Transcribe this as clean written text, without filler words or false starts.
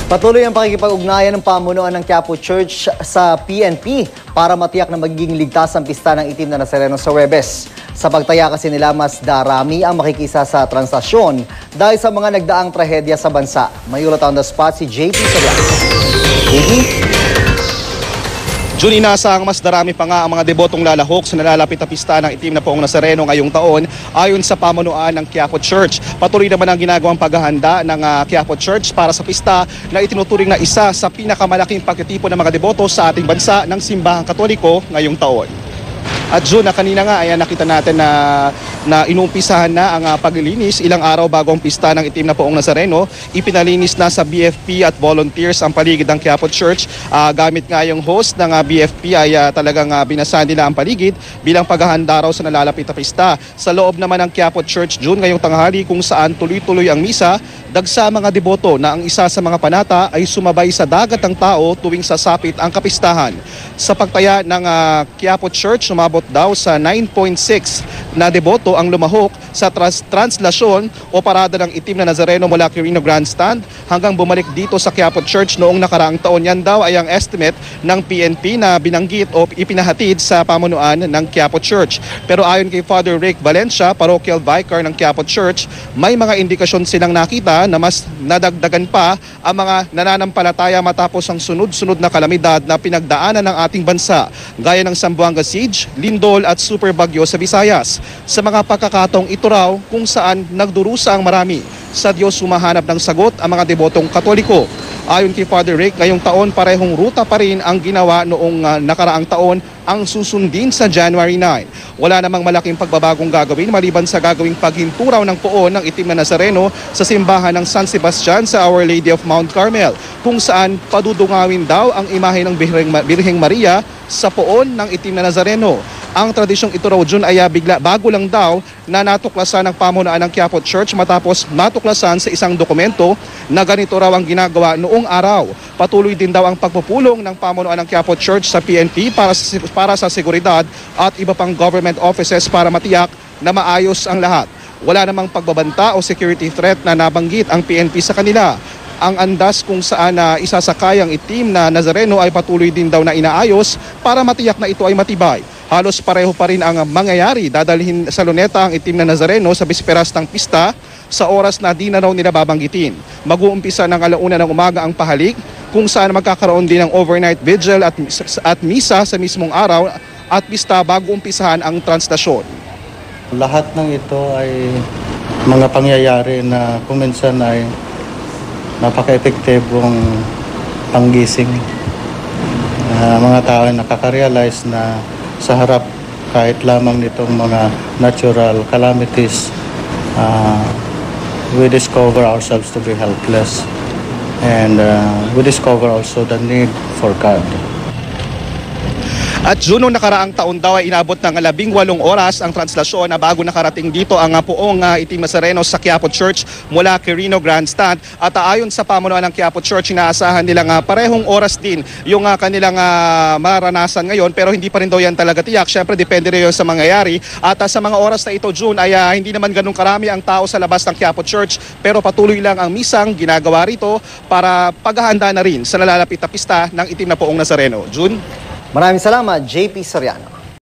Patuloy ang pakikipag-ugnayan ng pamunuan ng Quiapo Church sa PNP para matiyak na magiging ligtas ang pista ng Itim na Nazareno sa Huwebes. Sa pagtaya kasi nila, mas darami ang makikisa sa translasyon dahil sa mga nagdaang trahedya sa bansa. May ulat on the spot si JP Soriano. JP? June, inaasahang mas darami pa nga ang mga debotong lalahok sa nalalapit na pista ng Itim na Poong Nazareno ngayong taon ayon sa pamunuan ng Quiapo Church. Patuloy naman ang ginagawang paghahanda ng Quiapo Church para sa pista na itinuturing na isa sa pinakamalaking pagtitipon ng mga deboto sa ating bansa ng Simbahang Katoliko ngayong taon. At June, kanina nga ay nakita natin na inumpisahan na ang paglilinis ilang araw bago ang pista ng Itim na Poong Nazareno. Ipinalinis na sa BFP at volunteers ang paligid ng Quiapo Church. Gamit nga yung host ng BFP ay talagang binasahan nila ang paligid bilang paghahanda raw sa nalalapit na pista. Sa loob naman ng Quiapo Church, June, ngayong tanghali kung saan tuloy-tuloy ang misa, dagsa mga deboto na ang isa sa mga panata ay sumabay sa dagat ng tao tuwing sasapit ang kapistahan. Sa pagtaya ng Quiapo Church, sumabot daw sa 9.6 na deboto ang lumahok sa translasyon o parada ng Itim na Nazareno mula Quirino Grandstand hanggang bumalik dito sa Quiapo Church noong nakaraang taon. Yan daw ay ang estimate ng PNP na binanggit o ipinahatid sa pamunuan ng Quiapo Church. Pero ayon kay Father Rick Valencia, Parochial Vicar ng Quiapo Church, may mga indikasyon silang nakita na mas nadagdagan pa ang mga nananampalataya matapos ang sunod-sunod na kalamidad na pinagdaanan ng ating bansa, gaya ng Zamboanga Siege, Lindol at Super Bagyo sa Visayas. Sa mga pagkakataong ito raw kung saan nagdurusa ang marami, sa Diyos humahanap ng sagot ang mga debotong Katoliko. Ayon kay Father Rick, ngayong taon parehong ruta pa rin ang ginawa noong nakaraang taon ang susundin sa January 9. Wala namang malaking pagbabagong gagawin maliban sa gagawing paghinturaw ng poon ng Itim na Nazareno sa simbahan ng San Sebastian sa Our Lady of Mount Carmel, kung saan padudungawin daw ang imahe ng Birheng Maria sa poon ng Itim na Nazareno. Ang tradisyong ito raw, June, ay bago lang daw na natuklasan ng pamunuan ng Quiapo Church matapos natuklasan sa isang dokumento na ganito raw ang ginagawa noong araw. Patuloy din daw ang pagpupulong ng pamunuan ng Quiapo Church sa PNP para sa seguridad at iba pang government offices para matiyak na maayos ang lahat. Wala namang pagbabanta o security threat na nabanggit ang PNP sa kanila. Ang andas kung saan isasakay ang Itim na Nazareno ay patuloy din daw na inaayos para matiyak na ito ay matibay. Halos pareho pa rin ang mangyayari. Dadalhin sa luneta ang Itim na Nazareno sa bisperas ng pista sa oras na di na raw nila babanggitin. Mag-uumpisa ng 1:00 ng umaga ang pahalik kung saan magkakaroon din ng overnight vigil at misa sa mismong araw at pista bago umpisahan ang translasyon. Lahat ng ito ay mga pangyayari na kung minsan ay napaka-epektibong panggising. Mga tao ay nakaka-realize na sa harap kahit lamang nitong mga natural calamities, we discover ourselves to be helpless, and we discover also the need for God. At June, noong nakaraang taon daw ay inabot ng 18 oras ang translasyon na bago nakarating dito ang poong Itim Nazareno sa Quiapo Church mula Quirino Grandstand. At ayon sa pamunuan ng Quiapo Church, inaasahan nilang parehong oras din yung kanilang maranasan ngayon, pero hindi pa rin daw yan talaga tiyak. Siyempre, depende rin yun sa mangyayari. At sa mga oras na ito, June, ay hindi naman ganun karami ang tao sa labas ng Quiapo Church, pero patuloy lang ang misang ginagawa rito para paghahanda na rin sa nalalapit na pista ng Itim na Poong Nazareno. June? Maraming salamat, JP Soriano.